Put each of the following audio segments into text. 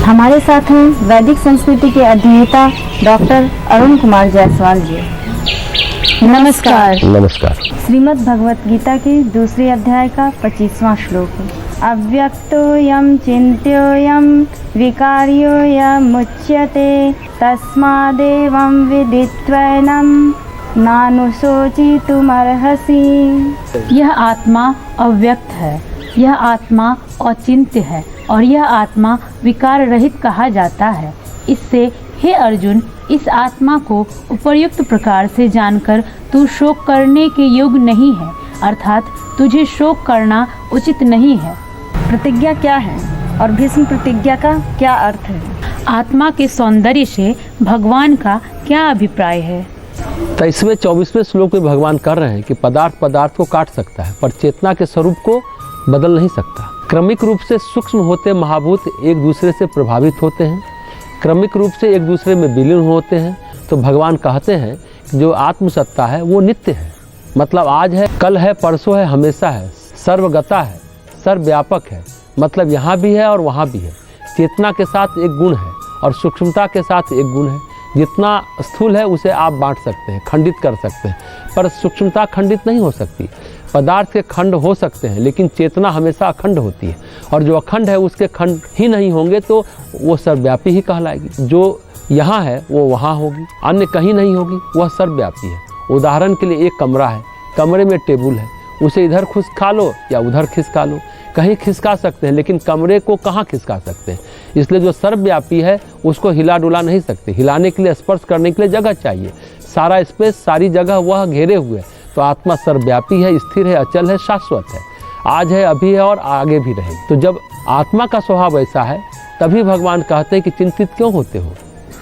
हमारे साथ हैं वैदिक संस्कृति के अध्येता डॉक्टर अरुण कुमार जायसवाल जी। नमस्कार। नमस्कार। श्रीमद् भगवत गीता के दूसरे अध्याय का 25वां श्लोक। अव्यक्तोऽयं चिन्त्योऽयं विकार्योऽयं उच्यते तस्मादेवं विदित्वैनं नानुशोचितुमर्हसि। यह आत्मा अव्यक्त है, यह आत्मा अचिंत्य है और यह आत्मा विकार रहित कहा जाता है। इससे हे अर्जुन, इस आत्मा को उपर्युक्त प्रकार से जानकर तू शोक करने के योग्य नहीं है, अर्थात तुझे शोक करना उचित नहीं है। प्रतिज्ञा क्या है और भीष्म प्रतिज्ञा का क्या अर्थ है? आत्मा के सौंदर्य से भगवान का क्या अभिप्राय है? 23वें-24वें श्लोक में भगवान कर रहे हैं कि पदार्थ पदार्थ को काट सकता है पर चेतना के स्वरूप को बदल नहीं सकता। क्रमिक रूप से सूक्ष्म होते महाभूत एक दूसरे से प्रभावित होते हैं, क्रमिक रूप से एक दूसरे में विलीन होते हैं। तो भगवान कहते हैं कि जो आत्मसत्ता है वो नित्य है, मतलब आज है, कल है, परसों है, हमेशा है, सर्वगता है, सर्वव्यापक है, मतलब यहाँ भी है और वहाँ भी है। चेतना के साथ एक गुण है और सूक्ष्मता के साथ एक गुण है। जितना स्थूल है उसे आप बांट सकते हैं, खंडित कर सकते हैं, पर सूक्ष्मता खंडित नहीं हो सकती। पदार्थ के खंड हो सकते हैं लेकिन चेतना हमेशा अखंड होती है, और जो अखंड है उसके खंड ही नहीं होंगे तो वो सर्वव्यापी ही कहलाएगी। जो यहाँ है वो वहाँ होगी, अन्य कहीं नहीं होगी, वह सर्वव्यापी है। उदाहरण के लिए एक कमरा है, कमरे में टेबल है, उसे इधर खिसका लो या उधर खिसका लो, कहीं खिसका सकते हैं लेकिन कमरे को कहाँ खिसका सकते हैं। इसलिए जो सर्वव्यापी है उसको हिला डुला नहीं सकते। हिलाने के लिए, स्पर्श करने के लिए जगह चाहिए। सारा स्पेस, सारी जगह वह घेरे हुए है। तो आत्मा सर्वव्यापी है, स्थिर है, अचल है, शाश्वत है, आज है, अभी है और आगे भी रहेगी। तो जब आत्मा का स्वभाव ऐसा है तभी भगवान कहते हैं कि चिंतित क्यों होते हो,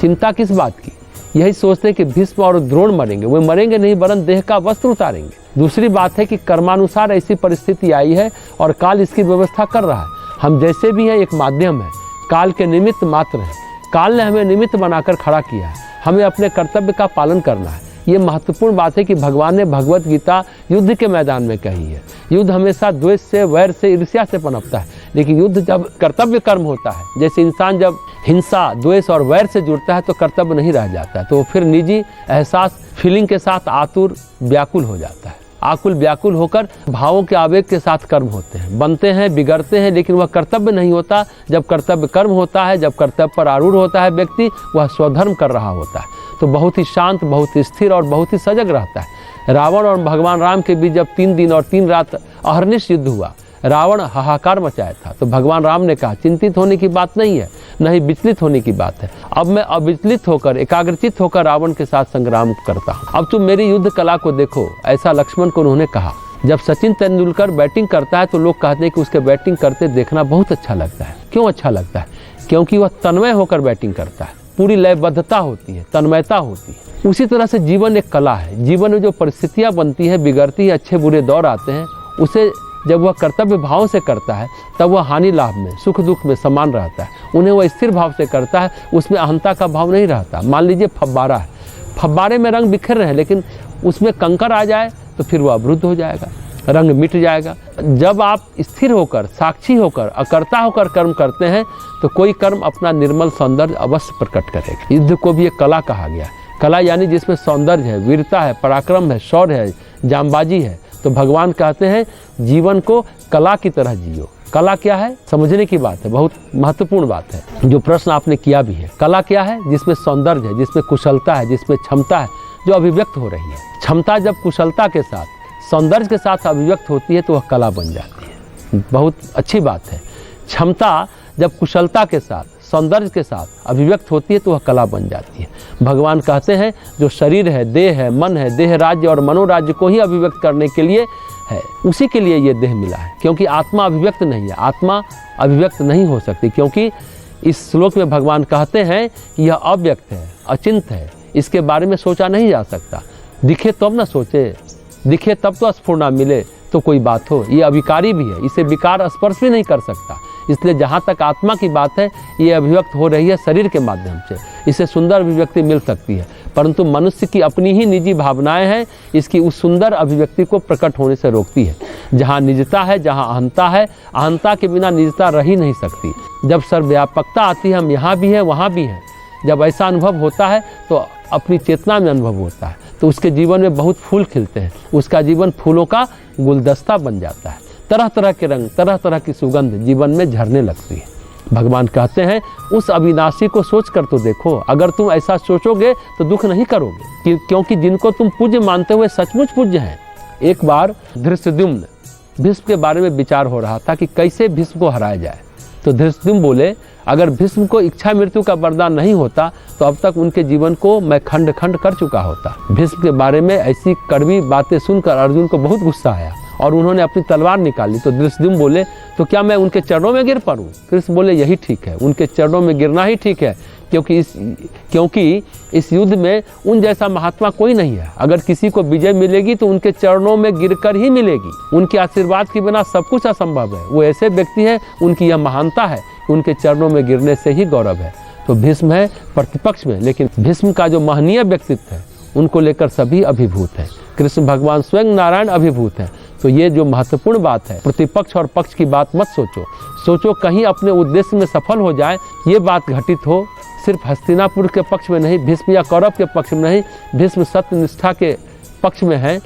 चिंता किस बात की। यही सोचते हैं कि भीष्म और द्रोण मरेंगे, वे मरेंगे नहीं वरन देह का वस्त्र उतारेंगे। दूसरी बात है कि कर्मानुसार ऐसी परिस्थिति आई है और काल इसकी व्यवस्था कर रहा है। हम जैसे भी हैं एक माध्यम है, काल के निमित्त मात्र है। काल ने हमें निमित्त बनाकर खड़ा किया है, हमें अपने कर्तव्य का पालन करना है। ये महत्वपूर्ण बात है कि भगवान ने भगवत गीता युद्ध के मैदान में कही है। युद्ध हमेशा द्वेष से, वैर से, ईर्ष्या से पनपता है, लेकिन युद्ध जब कर्तव्य कर्म होता है, जैसे इंसान जब हिंसा, द्वेष और वैर से जुड़ता है तो कर्तव्य नहीं रह जाता है, तो वो फिर निजी एहसास, फीलिंग के साथ आतुर व्याकुल हो जाता है। आकुल व्याकुल होकर भावों के आवेग के साथ कर्म होते हैं, बनते हैं, बिगड़ते हैं, लेकिन वह कर्तव्य नहीं होता। जब कर्तव्य कर्म होता है, जब कर्तव्य पर आरूढ़ होता है व्यक्ति, वह स्वधर्म कर रहा होता है, तो बहुत ही शांत, बहुत ही स्थिर और बहुत ही सजग रहता है। रावण और भगवान राम के बीच जब 3 दिन और 3 रात अहर्निश युद्ध हुआ, रावण हाहाकार मचाया था, तो भगवान राम ने कहा चिंतित होने की बात नहीं है, नहीं विचलित होने की बात है। अब मैं अविचलित होकर, एकाग्रचित होकर रावण के साथ संग्राम करता हूँ। अब तुम मेरी युद्ध कला को देखो, ऐसा लक्ष्मण को उन्होंने कहा। जब सचिन तेंदुलकर बैटिंग करता है तो लोग कहते हैं कि उसके बैटिंग करते देखना बहुत अच्छा लगता है। क्यों अच्छा लगता है? क्योंकि वह तन्मय होकर बैटिंग करता है, पूरी लयबद्धता होती है, तन्मयता होती है। उसी तरह से जीवन एक कला है। जीवन में जो परिस्थितियाँ बनती है, बिगड़ती है, अच्छे बुरे दौर आते हैं, उसे जब वह कर्तव्य भाव से करता है तब वह हानि लाभ में, सुख दुख में समान रहता है। उन्हें वह स्थिर भाव से करता है, उसमें अहंता का भाव नहीं रहता। मान लीजिए फव्वारा है, फव्वारे में रंग बिखर रहे हैं, लेकिन उसमें कंकर आ जाए तो फिर वह अवरुद्ध हो जाएगा, रंग मिट जाएगा। जब आप स्थिर होकर, साक्षी होकर, अकर्ता होकर कर्म करते हैं तो कोई कर्म अपना निर्मल सौंदर्य अवश्य प्रकट करेगा। युद्ध को भी एक कला कहा गया। कला यानी जिसमें सौंदर्य है, वीरता है, पराक्रम है, शौर्य है, जांबाजी है। तो भगवान कहते हैं जीवन को कला की तरह जियो। कला क्या है? समझने की बात है, बहुत महत्वपूर्ण बात है, जो प्रश्न आपने किया भी है। कला क्या है? जिसमें सौंदर्य है, जिसमें कुशलता है, जिसमें क्षमता है, जो अभिव्यक्त हो रही है। क्षमता जब कुशलता के साथ, सौंदर्य के साथ अभिव्यक्त होती है तो वह कला बन जाती है। बहुत अच्छी बात है। क्षमता जब कुशलता के साथ, सौंदर्य के साथ अभिव्यक्त होती है तो वह कला बन जाती है। भगवान कहते हैं जो शरीर है, देह है, मन है, देह राज्य और मनोराज्य को ही अभिव्यक्त करने के लिए है, उसी के लिए ये देह मिला है, क्योंकि आत्मा अभिव्यक्त नहीं है, आत्मा अभिव्यक्त नहीं हो सकती, क्योंकि इस श्लोक में भगवान कहते हैं कि यह अव्यक्त है, अचिंत है, इसके बारे में सोचा नहीं जा सकता। दिखे तब ना सोचे, दिखे तब तो स्फुरना मिले तो कोई बात हो। ये अविकारी भी है, इसे विकार स्पर्श भी नहीं कर सकता। इसलिए जहाँ तक आत्मा की बात है, ये अभिव्यक्त हो रही है शरीर के माध्यम से, इसे सुंदर अभिव्यक्ति मिल सकती है, परंतु मनुष्य की अपनी ही निजी भावनाएं हैं, इसकी उस सुंदर अभिव्यक्ति को प्रकट होने से रोकती है। जहाँ निजता है, जहाँ अहंता है, अहंता के बिना निजता रह ही नहीं सकती। जब सर्वव्यापकता आती है, हम यहाँ भी हैं वहाँ भी हैं, जब ऐसा अनुभव होता है तो अपनी चेतना में अनुभव होता है, तो उसके जीवन में बहुत फूल खिलते हैं, उसका जीवन फूलों का गुलदस्ता बन जाता है, तरह तरह के रंग, तरह तरह की सुगंध जीवन में झरने लगती है। भगवान कहते हैं उस अविनाशी को सोच कर तो देखो, अगर तुम ऐसा सोचोगे तो दुख नहीं करोगे, क्योंकि जिनको तुम पूज्य मानते हुए सचमुच पूज्य हैं। एक बार धृष्टद्युम्न भीष्म के बारे में विचार हो रहा था कि कैसे भीष्म को हराया जाए, तो धृष्टद्युम्न बोले अगर भीष्म को इच्छा मृत्यु का वरदान नहीं होता तो अब तक उनके जीवन को मैं खंड खंड कर चुका होता। भीष्म के बारे में ऐसी कड़वी बातें सुनकर अर्जुन को बहुत गुस्सा आया और उन्होंने अपनी तलवार निकाली। तो धृष्टद्युम्न बोले तो क्या मैं उनके चरणों में गिर पड़ूं? कृष्ण बोले यही ठीक है, उनके चरणों में गिरना ही ठीक है, क्योंकि इस युद्ध में उन जैसा महात्मा कोई नहीं है। अगर किसी को विजय मिलेगी तो उनके चरणों में गिरकर ही मिलेगी, उनके आशीर्वाद के बिना सब कुछ असंभव है। वो ऐसे व्यक्ति हैं, उनकी यह महानता है, उनके चरणों में गिरने से ही गौरव है। तो भीष्म है प्रतिपक्ष में, लेकिन भीष्म का जो महनीय व्यक्तित्व है उनको लेकर सभी अभिभूत हैं। कृष्ण भगवान स्वयं नारायण अभिभूत हैं। तो ये जो महत्वपूर्ण बात है, प्रतिपक्ष और पक्ष की बात मत सोचो कहीं अपने उद्देश्य में सफल हो जाए, ये बात घटित हो। सिर्फ हस्तिनापुर के पक्ष में नहीं, भीष्म या कौरव के पक्ष में नहीं, भीष्म सत्य निष्ठा के पक्ष में है,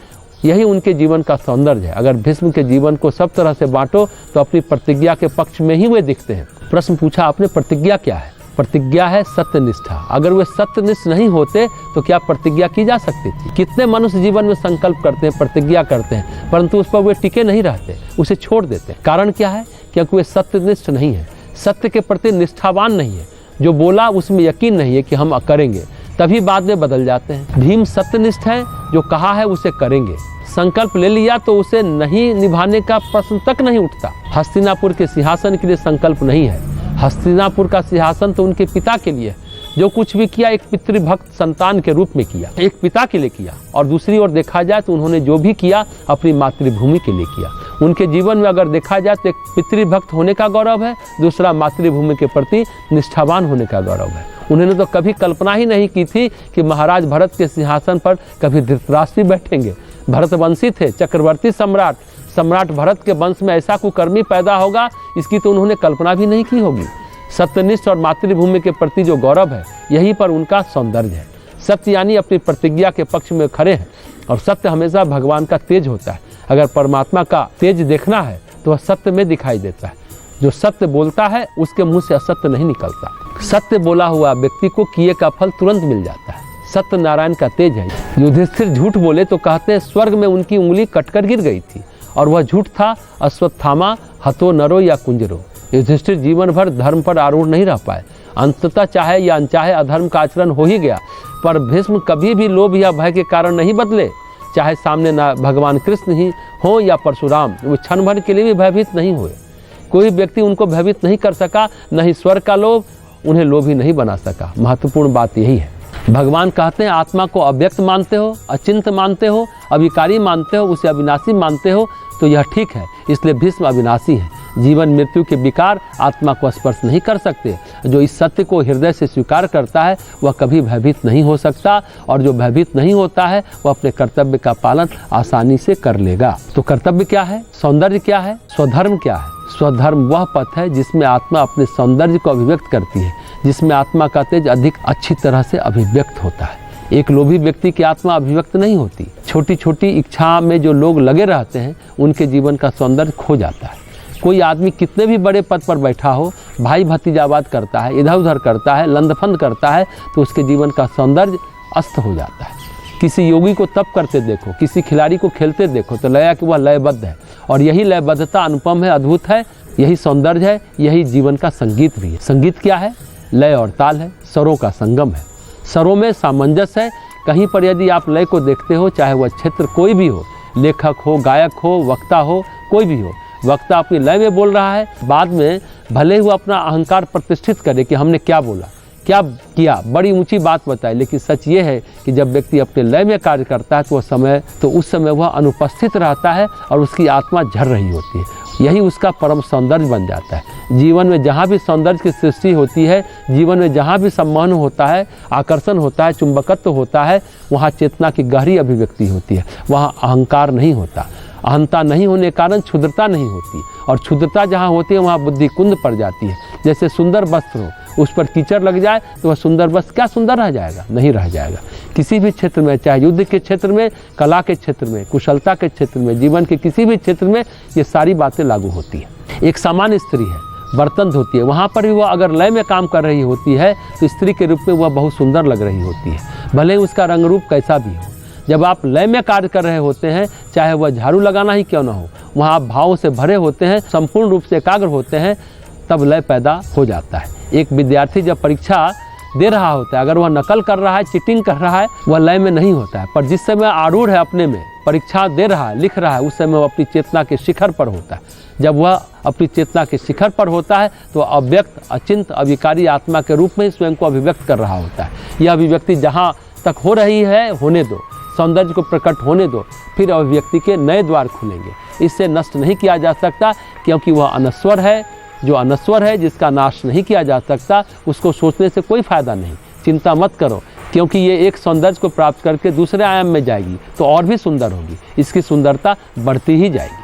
यही उनके जीवन का सौंदर्य है। अगर भीष्म के जीवन को सब तरह से बांटो तो अपनी प्रतिज्ञा के पक्ष में ही वे दिखते हैं। प्रश्न पूछा आपने, प्रतिज्ञा क्या है? प्रतिज्ञा है सत्यनिष्ठा। अगर वे सत्यनिष्ठ नहीं होते तो क्या प्रतिज्ञा की जा सकती थी? कितने मनुष्य जीवन में संकल्प करते हैं, प्रतिज्ञा करते हैं, परंतु उस पर वे टिके नहीं रहते, उसे छोड़ देते हैं। कारण क्या है? क्योंकि वे सत्यनिष्ठ नहीं है, सत्य के प्रति निष्ठावान नहीं है। जो बोला उसमें यकीन नहीं है कि हम करेंगे, तभी बाद में बदल जाते हैं। भीम सत्यनिष्ठ है, जो कहा है उसे करेंगे, संकल्प ले लिया तो उसे नहीं निभाने का प्रश्न तक नहीं उठता। हस्तिनापुर के सिंहासन के लिए संकल्प नहीं है, हस्तिनापुर का सिंहासन तो उनके पिता के लिए है। जो कुछ भी किया एक पितृभक्त संतान के रूप में किया, एक पिता के लिए किया, और दूसरी ओर देखा जाए तो उन्होंने जो भी किया अपनी मातृभूमि के लिए किया। उनके जीवन में अगर देखा जाए तो एक पितृभक्त होने का गौरव है, दूसरा मातृभूमि के प्रति निष्ठावान होने का गौरव है। उन्होंने तो कभी कल्पना ही नहीं की थी कि महाराज भरत के सिंहासन पर कभी धृतराष्ट्र बैठेंगे। भरतवंशी थे, चक्रवर्ती सम्राट भरत के वंश में ऐसा कुकर्मी पैदा होगा, इसकी तो उन्होंने कल्पना भी नहीं की होगी। सत्यनिष्ठ और मातृभूमि के प्रति जो गौरव है, यहीं पर उनका सौंदर्य है। सत्य यानी अपनी प्रतिज्ञा के पक्ष में खड़े हैं, और सत्य हमेशा भगवान का तेज होता है। अगर परमात्मा का तेज देखना है तो वह सत्य में दिखाई देता है। जो सत्य बोलता है उसके मुंह से असत्य नहीं निकलता। सत्य बोला हुआ व्यक्ति को किए का फल तुरंत मिल जाता है। सत्य नारायण का तेज है। युधिष्ठिर झूठ बोले तो कहते हैं स्वर्ग में उनकी उंगली कटकर गिर गई थी, और वह झूठ था अश्वत्थामा हतो नरो या कुंजरो। युधिष्ठिर जीवन भर धर्म पर आरूढ़ नहीं रह पाए, अंततः चाहे या अनचाहे अधर्म का आचरण हो ही गया। पर भीष्म कभी भी लोभ या भय के कारण नहीं बदले, चाहे सामने न भगवान कृष्ण ही हो या परशुराम, वो क्षण भर के लिए भी भयभीत नहीं हुए। कोई व्यक्ति उनको भयभीत नहीं कर सका, न ही स्वर्ग का लोभ उन्हें लोभी नहीं बना सका। महत्वपूर्ण बात यही है। भगवान कहते हैं आत्मा को अव्यक्त मानते हो, अचिंत मानते हो, अविकारी मानते हो, उसे अविनाशी मानते हो, तो यह ठीक है। इसलिए भीष्म अविनाशी है। जीवन मृत्यु के विकार आत्मा को स्पर्श नहीं कर सकते। जो इस सत्य को हृदय से स्वीकार करता है वह कभी भयभीत नहीं हो सकता, और जो भयभीत नहीं होता है वह अपने कर्तव्य का पालन आसानी से कर लेगा। तो कर्तव्य क्या है? सौंदर्य क्या है? स्वधर्म क्या है? स्वधर्म वह पथ है जिसमें आत्मा अपने सौंदर्य को अभिव्यक्त करती है, जिसमें आत्मा का तेज अधिक अच्छी तरह से अभिव्यक्त होता है। एक लोभी व्यक्ति की आत्मा अभिव्यक्त नहीं होती। छोटी छोटी इच्छा में जो लोग लगे रहते हैं उनके जीवन का सौंदर्य खो जाता है। कोई आदमी कितने भी बड़े पद पर बैठा हो, भाई भतीजावाद करता है, इधर उधर करता है, लंदफंद करता है, तो उसके जीवन का सौंदर्य अस्त हो जाता है। किसी योगी को तप करते देखो, किसी खिलाड़ी को खेलते देखो, तो लया कि वह लयबद्ध है, और यही लयबद्धता अनुपम है, अद्भुत है, यही सौंदर्य है, यही जीवन का संगीत भी है। संगीत क्या है? लय और ताल है, स्वरों का संगम है, स्वरों में सामंजस्य है। कहीं पर यदि आप लय को देखते हो, चाहे वह क्षेत्र कोई भी हो, लेखक हो, गायक हो, वक्ता हो, कोई भी हो, वक्ता अपनी लय में बोल रहा है, बाद में भले ही वो अपना अहंकार प्रतिष्ठित करे कि हमने क्या बोला, क्या किया, बड़ी ऊंची बात बताए, लेकिन सच ये है कि जब व्यक्ति अपने लय में कार्य करता है तो उस समय वह अनुपस्थित रहता है और उसकी आत्मा झर रही होती है। यही उसका परम सौंदर्य बन जाता है। जीवन में जहाँ भी सौंदर्य की सृष्टि होती है, जीवन में जहाँ भी सम्मान होता है, आकर्षण होता है, चुंबकत्व होता है, वहाँ चेतना की गहरी अभिव्यक्ति होती है, वहाँ अहंकार नहीं होता। अहंता नहीं होने के कारण क्षुद्रता नहीं होती, और क्षुद्रता जहाँ होती है वहाँ बुद्धि कुंद पड़ जाती है। जैसे सुंदर वस्त्र हो, उस पर कीचड़ लग जाए तो वह सुंदर वस्त्र क्या सुंदर रह जाएगा? नहीं रह जाएगा। किसी भी क्षेत्र में, चाहे युद्ध के क्षेत्र में, कला के क्षेत्र में, कुशलता के क्षेत्र में, जीवन के किसी भी क्षेत्र में ये सारी बातें लागू होती हैं। एक सामान्य स्त्री है, बर्तन धोती है, वहाँ पर भी वह अगर लय में काम कर रही होती है तो स्त्री के रूप में वह बहुत सुंदर लग रही होती है, भले ही उसका रंग रूप कैसा भी हो। जब आप लय में कार्य कर रहे होते हैं, चाहे वह झाड़ू लगाना ही क्यों ना हो, वहाँ आप भावों से भरे होते हैं, संपूर्ण रूप से एकाग्र होते हैं, तब लय पैदा हो जाता है। एक विद्यार्थी जब परीक्षा दे रहा होता है, अगर वह नकल कर रहा है, चीटिंग कर रहा है, वह लय में नहीं होता है। पर जिस समय आरूढ़ है अपने में, परीक्षा दे रहा है, लिख रहा है, उस समय वह अपनी चेतना के शिखर पर होता है। जब वह अपनी चेतना के शिखर पर होता है तो अव्यक्त, अचिंत, अविकारी आत्मा के रूप में स्वयं को अभिव्यक्त कर रहा होता है। यह अभिव्यक्ति जहाँ तक हो रही है होने दो, सौंदर्य को प्रकट होने दो, फिर अभिव्यक्ति के नए द्वार खुलेंगे। इससे नष्ट नहीं किया जा सकता, क्योंकि वह अनश्वर है। जो अनश्वर है, जिसका नाश नहीं किया जा सकता, उसको सोचने से कोई फायदा नहीं। चिंता मत करो, क्योंकि ये एक सौंदर्य को प्राप्त करके दूसरे आयाम में जाएगी तो और भी सुंदर होगी, इसकी सुंदरता बढ़ती ही जाएगी।